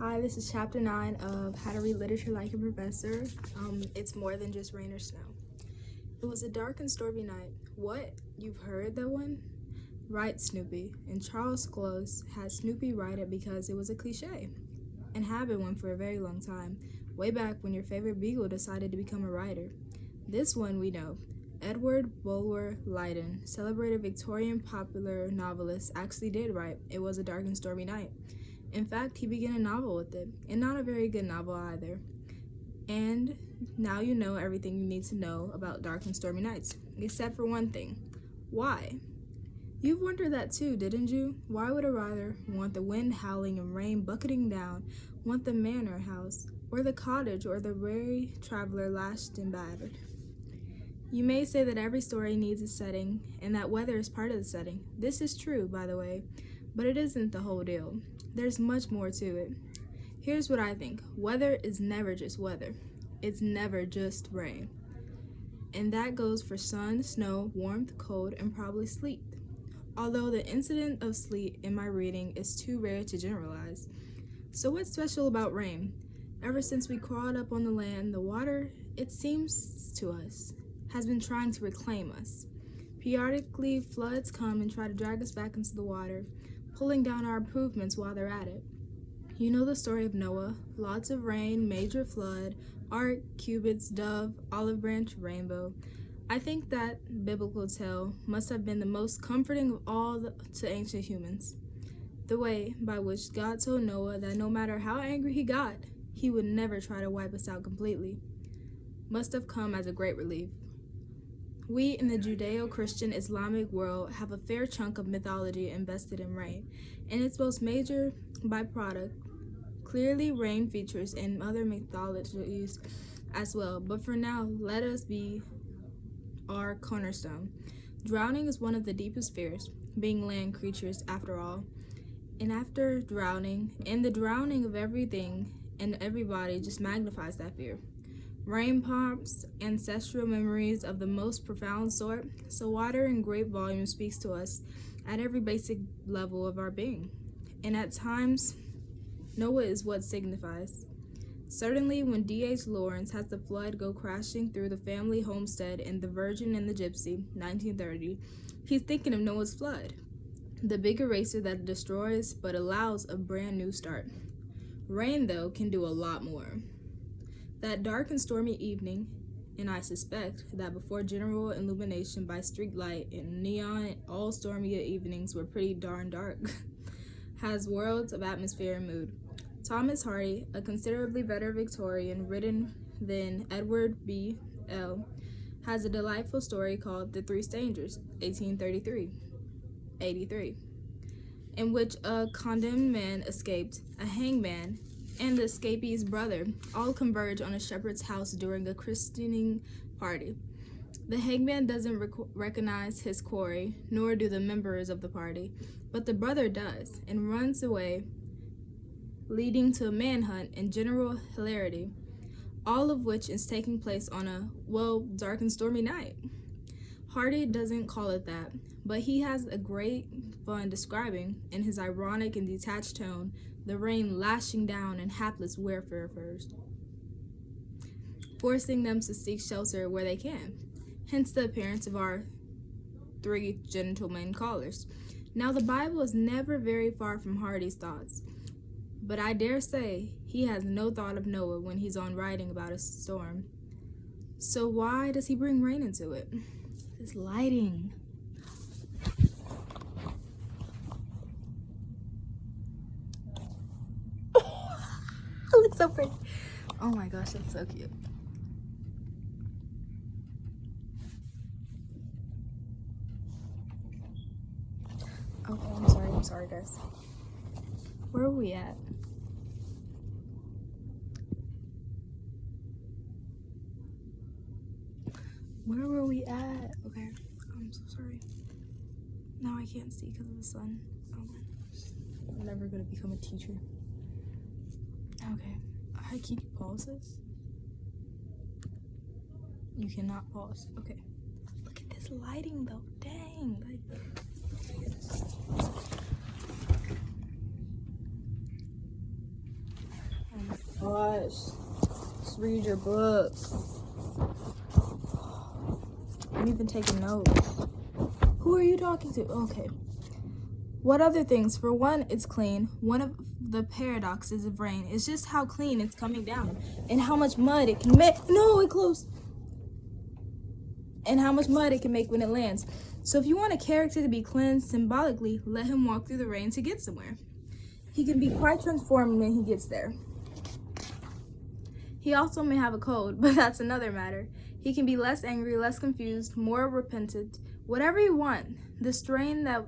Hi, this is Chapter 9 of How to Read Literature Like a Professor. It's more than just rain or snow. It was a dark and stormy night. What? You've heard that one? Right, Snoopy. And Charles Close had Snoopy write it because it was a cliche, and had been one for a very long time, way back when your favorite beagle decided to become a writer. This one we know. Edward Bulwer Lytton, celebrated Victorian popular novelist, actually did write It Was a Dark and Stormy Night. In fact, he began a novel with it, and not a very good novel either. And now you know everything you need to know about dark and stormy nights, except for one thing. Why? You've wondered that too, didn't you? Why would a writer want the wind howling and rain bucketing down, want the manor house, or the cottage, or the weary traveler lashed and battered? You may say that every story needs a setting, and that weather is part of the setting. This is true, by the way, but it isn't the whole deal. There's much more to it. Here's what I think. Weather is never just weather. It's never just rain. And that goes for sun, snow, warmth, cold, and probably sleet. Although the incident of sleet in my reading is too rare to generalize. So what's special about rain? Ever since we crawled up on the land, the water, it seems to us, has been trying to reclaim us. Periodically, floods come and try to drag us back into the water, pulling down our improvements while they're at it. You know the story of Noah: lots of rain, major flood, ark, cubits, dove, olive branch, rainbow. I think that biblical tale must have been the most comforting of all to ancient humans. The way by which God told Noah that no matter how angry he got, he would never try to wipe us out completely, must have come as a great relief. We in the Judeo-Christian Islamic world have a fair chunk of mythology invested in rain, and its most major byproduct. Clearly, rain features in other mythologies as well, but for now, let us be our cornerstone. Drowning is one of the deepest fears, being land creatures after all. And after drowning, and the drowning of everything and everybody just magnifies that fear. Rain prompts ancestral memories of the most profound sort, so water in great volume speaks to us at every basic level of our being. And at times, Noah is what signifies. Certainly, when D.H. Lawrence has the flood go crashing through the family homestead in The Virgin and the Gypsy, 1930, he's thinking of Noah's flood, the big eraser that destroys but allows a brand new start. Rain, though, can do a lot more. That dark and stormy evening, and I suspect that before general illumination by street light and neon, all stormy evenings were pretty darn dark, has worlds of atmosphere and mood. Thomas Hardy, a considerably better Victorian written than Edward B. L., has a delightful story called The Three Strangers, 1883, in which a condemned man escaped, a hangman, and the escapee's brother all converge on a shepherd's house during a christening party. The hangman doesn't recognize his quarry, nor do the members of the party, but the brother does, and runs away, leading to a manhunt and general hilarity, all of which is taking place on a, dark and stormy night. Hardy doesn't call it that, but he has a great fun describing, in his ironic and detached tone, the rain lashing down in hapless wayfarers, forcing them to seek shelter where they can. Hence the appearance of our three gentlemen callers. Now the Bible is never very far from Hardy's thoughts, but I dare say he has no thought of Noah when he's on writing about a storm. So why does he bring rain into it? It's lighting. It looks so pretty. Oh my gosh, that's so cute. Okay, I'm sorry guys. Where are we at? Where were we at? Okay, I'm so sorry. Now I can't see because of the sun. Oh my gosh. I'm never gonna become a teacher. Okay. Hi, can you pause this? You cannot pause. Okay. Look at this lighting though. Dang. Gosh, just read your book. I'm even taking notes. Who are you talking to? Okay. What other things? For one, it's clean. One of the paradoxes of rain is just how clean it's coming down and how much mud it can make. No, it closed. And how much mud it can make when it lands. So if you want a character to be cleansed symbolically, let him walk through the rain to get somewhere. He can be quite transformed when he gets there. He also may have a cold, but that's another matter. He can be less angry, less confused, more repentant, whatever you want. The stain that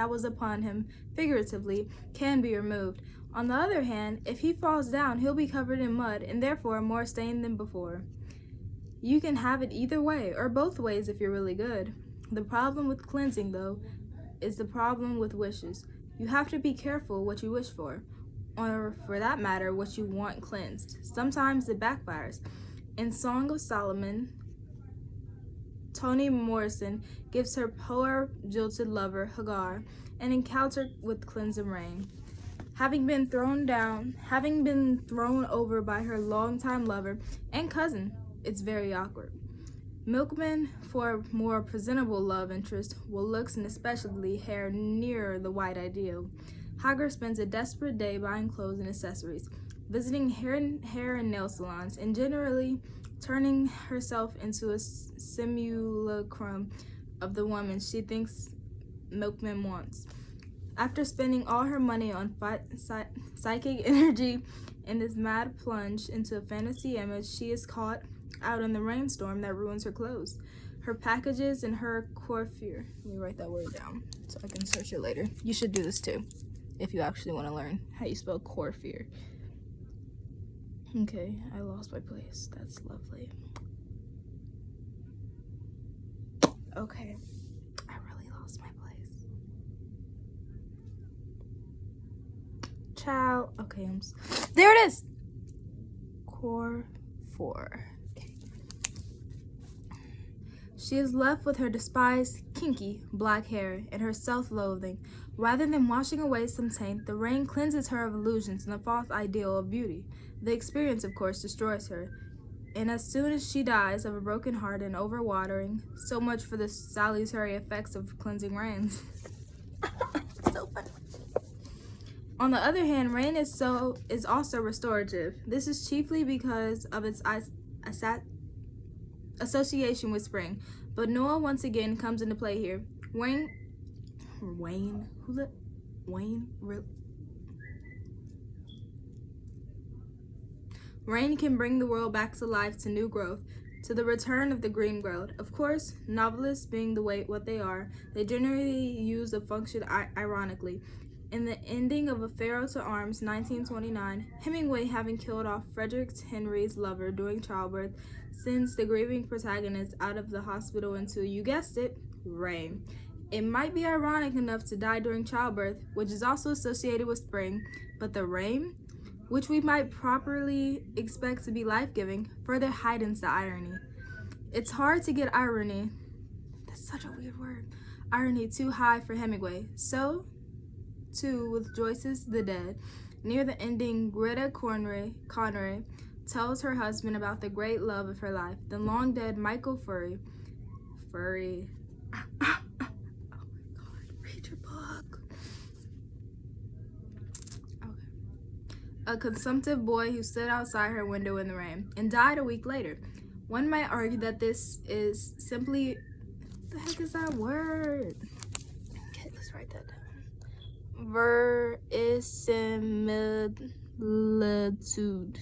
was upon him, figuratively, can be removed. On the other hand, if he falls down, he'll be covered in mud and therefore more stained than before. You can have it either way, or both ways if you're really good. The problem with cleansing, though, is the problem with wishes. You have to be careful what you wish for, or for that matter, what you want cleansed. Sometimes it backfires. In Song of Solomon, Toni Morrison gives her poor, jilted lover, Hagar, an encounter with cleansing rain. Having been thrown over by her longtime lover and cousin, it's very awkward. Milkman, for a more presentable love interest, will looks and especially hair nearer the white ideal. Hagar spends a desperate day buying clothes and accessories, visiting hair and nail salons, and generally turning herself into a simulacrum of the woman she thinks Milkman wants. After spending all her money on psychic energy in this mad plunge into a fantasy image, she is caught out in the rainstorm that ruins her clothes, her packages, and her coiffure. Let me write that word down so I can search it later. You should do this too, if you actually want to learn how you spell coiffure. Okay, I lost my place. That's lovely. Okay, I really lost my place. Ciao. Okay, there it is. Core 4. She is left with her despised, kinky, black hair and her self-loathing. Rather than washing away some taint, the rain cleanses her of illusions and the false ideal of beauty. The experience, of course, destroys her. And as soon as she dies of a broken heart and overwatering, so much for the salutary effects of cleansing rains. So funny. On the other hand, rain is also restorative. This is chiefly because of its association with spring, but Noah once again comes into play here. Rain can bring the world back to life, to new growth, to the return of the green world. Of course, novelists being what they are, they generally use the function ironically. In the ending of A Pharaoh to Arms, 1929, Hemingway, having killed off Frederick Henry's lover during childbirth, sends the grieving protagonist out of the hospital into, you guessed it, rain. It might be ironic enough to die during childbirth, which is also associated with spring, but the rain, which we might properly expect to be life-giving, further heightens the irony. It's hard to get irony, that's such a weird word, irony too high for Hemingway. So, too, with Joyce's The Dead. Near the ending, Greta Conroy tells her husband about the great love of her life, the long-dead Michael Furry. Oh my God, read your book. Okay. A consumptive boy who stood outside her window in the rain and died a week later. One might argue that this is simply, what the heck is that word? Okay, let's write that down. Verisimilitude.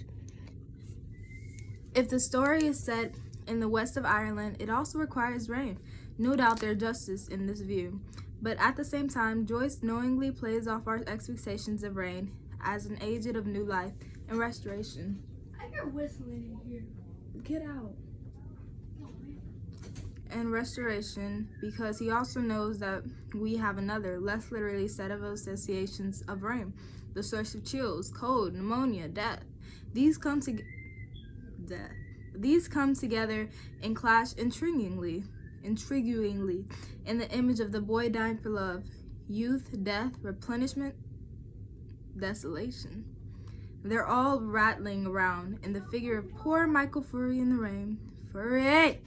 If the story is set in the west of Ireland, it also requires rain. No doubt there's justice in this view. But at the same time, Joyce knowingly plays off our expectations of rain as an agent of new life and restoration. I hear whistling in here. Get out. And restoration, because he also knows that we have another, less literally, set of associations of rain, the source of chills, cold, pneumonia, death. These come together and clash intriguingly in the image of the boy dying for love, youth, death, replenishment, desolation. They're all rattling around in the figure of poor Michael Furry in the rain. Furry!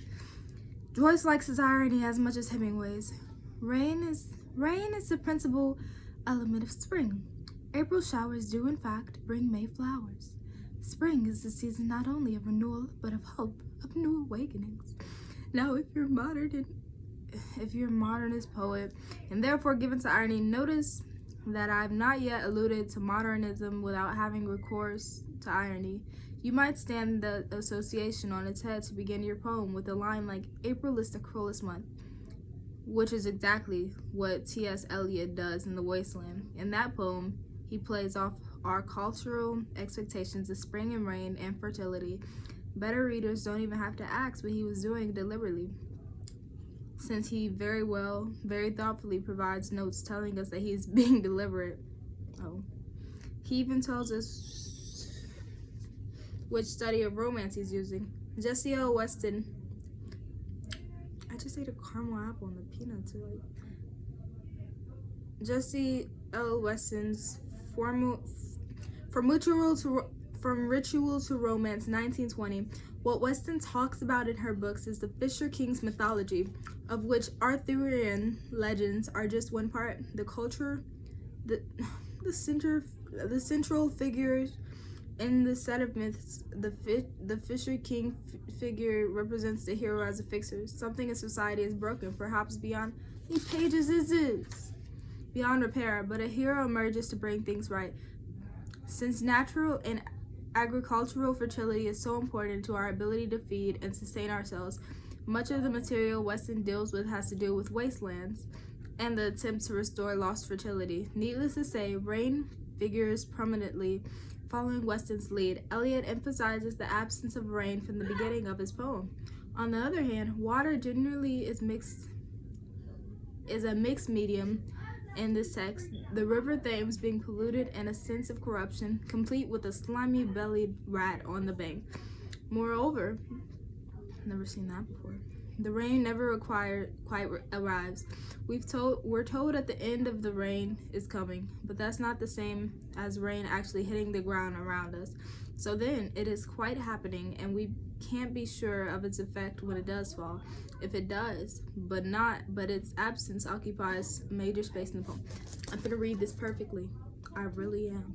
Joyce likes his irony as much as Hemingway's. Rain is the principal element of spring. April showers do in fact bring May flowers. Spring is the season not only of renewal but of hope, of new awakenings. Now if you're a modernist poet and therefore given to irony, notice that I've not yet alluded to modernism without having recourse to irony. You might stand the association on its head to begin your poem with a line like, April is the cruelest month, which is exactly what T.S. Eliot does in The Wasteland. In that poem, he plays off our cultural expectations of spring and rain and fertility. Better readers don't even have to ask what he was doing deliberately, since he very thoughtfully provides notes telling us that he's being deliberate. Oh. He even tells us which study of romance he's using. Jesse L. Weston. I just ate a caramel apple and the peanuts are like. Jesse L. Weston's From Ritual to Romance, 1920. What Weston talks about in her books is the Fisher King's mythology, of which Arthurian legends are just one part. The culture, the central figures in the set of myths, the Fisher King figure represents the hero as a fixer. Something in society is broken, perhaps beyond beyond repair, but a hero emerges to bring things right. Since natural and agricultural fertility is so important to our ability to feed and sustain ourselves, much of the material Weston deals with has to do with wastelands and the attempt to restore lost fertility. Needless to say, rain figures prominently following Weston's lead. Eliot emphasizes the absence of rain from the beginning of his poem. On the other hand, water generally is a mixed medium in this text, the river Thames being polluted and a sense of corruption, complete with a slimy-bellied rat on the bank. Moreover, never seen that before, the rain never quite arrives. We're told at the end of the rain is coming, but that's not the same as rain actually hitting the ground around us. So then it is quite happening, and we can't be sure of its effect when it does fall. If it does, but its absence occupies major space in the poem. I'm gonna read this perfectly. I really am.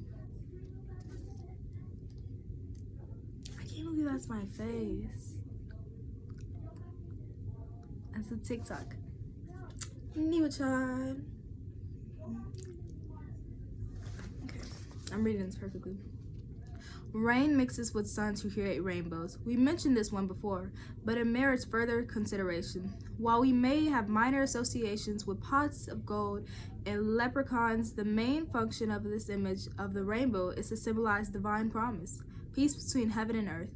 I can't believe that's my face. That's a TikTok. Niwa-chan. Okay, I'm reading this perfectly. Rain mixes with sun to create rainbows. We mentioned this one before, but it merits further consideration. While we may have minor associations with pots of gold and leprechauns, the main function of this image of the rainbow is to symbolize divine promise, peace between heaven and earth.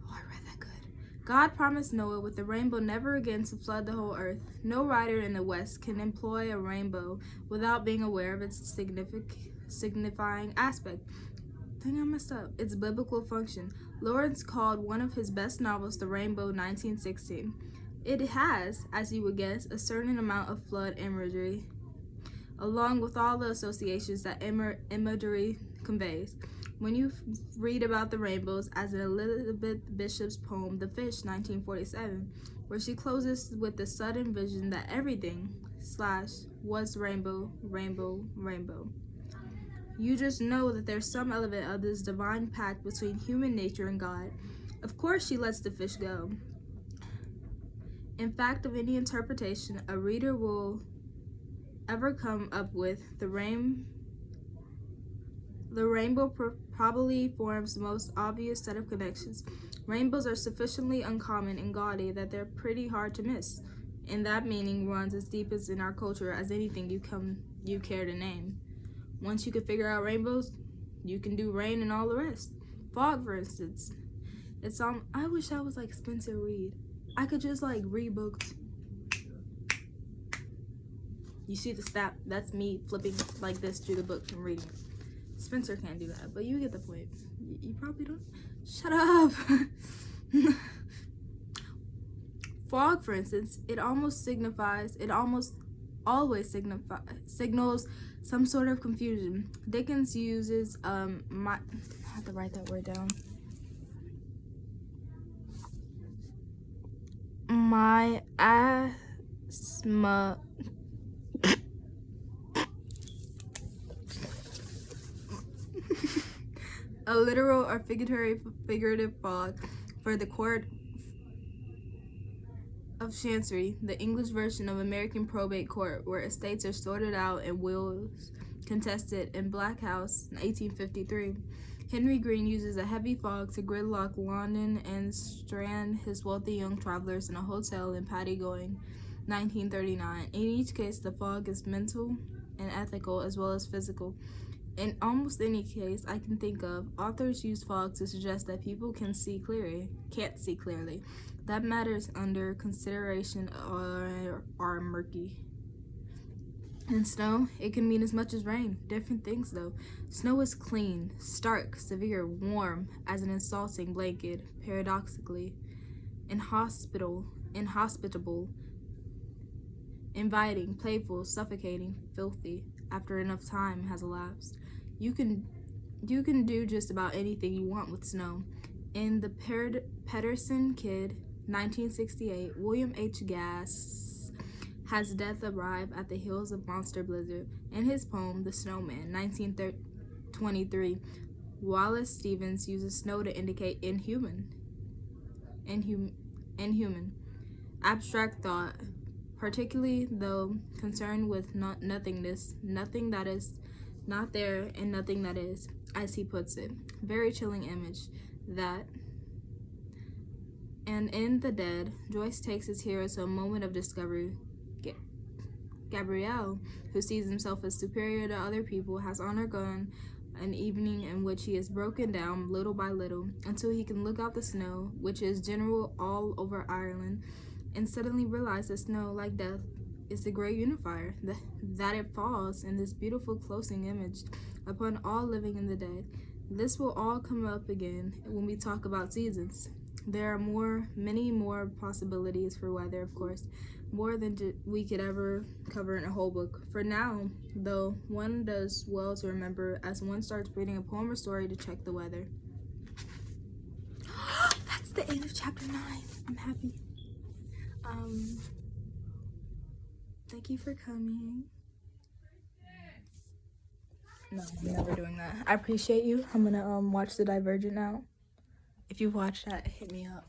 Oh, I read that good. God promised Noah with the rainbow never again to flood the whole earth. No writer in the West can employ a rainbow without being aware of its signifying aspect. Dang, I messed up. Its biblical function. Lawrence called one of his best novels The Rainbow, 1916. It has, as you would guess, a certain amount of flood imagery, along with all the associations that imagery conveys. When you read about the rainbows, as in Elizabeth Bishop's poem The Fish, 1947, where she closes with the sudden vision that everything / was rainbow, rainbow, rainbow. You just know that there's some element of this divine pact between human nature and God. Of course she lets the fish go. In fact, of any interpretation a reader will ever come up with, the rainbow probably forms the most obvious set of connections. Rainbows are sufficiently uncommon and gaudy that they're pretty hard to miss, and that meaning runs as deep as in our culture as anything you care to name. Once you can figure out rainbows, you can do rain and all the rest. Fog, for instance. I wish I was like Spencer Reed. I could just like read books. You see the snap? That's me flipping like this through the book and reading it. Spencer can't do that, but you get the point. You probably don't. Shut up! Fog, for instance, it almost always signals some sort of confusion. Dickens uses I have to write that word down. My asthma. A literal or figurative fog for the court of Chancery, the English version of American probate court, where estates are sorted out and wills contested in Black House, 1853. Henry Green uses a heavy fog to gridlock London and strand his wealthy young travelers in a hotel in Paddy-going, 1939. In each case, the fog is mental and ethical as well as physical. In almost any case I can think of, authors use fog to suggest that people can't see clearly. That matters under consideration are murky. And snow, it can mean as much as rain. Different things though. Snow is clean, stark, severe, warm, as an insulting blanket, paradoxically. Inhospitable, inviting, playful, suffocating, filthy, after enough time has elapsed. You can do just about anything you want with snow. In the Pedersen Kid, 1968, William H. Gass has death arrive at the heels of monster blizzard. In his poem, The Snowman, 1923, Wallace Stevens uses snow to indicate inhuman. Abstract thought, particularly though concerned with nothingness, nothing that is not there and nothing that is, as he puts it. Very chilling image, that. And in The Dead, Joyce takes his hero to a moment of discovery. Gabrielle, who sees himself as superior to other people, has undergone an evening in which he is broken down little by little until he can look out the snow, which is general all over Ireland, and suddenly realize that snow, like death, is the great unifier, that it falls in this beautiful closing image upon all living in the dead. This will all come up again when we talk about seasons. There are many more possibilities for weather, of course, more than we could ever cover in a whole book. For now, though, one does well to remember as one starts reading a poem or story to check the weather. That's the end of chapter 9. I'm happy. Thank you for coming. No, I'm never doing that. I appreciate you. I'm gonna watch The Divergent now. If you watch that, hit me up.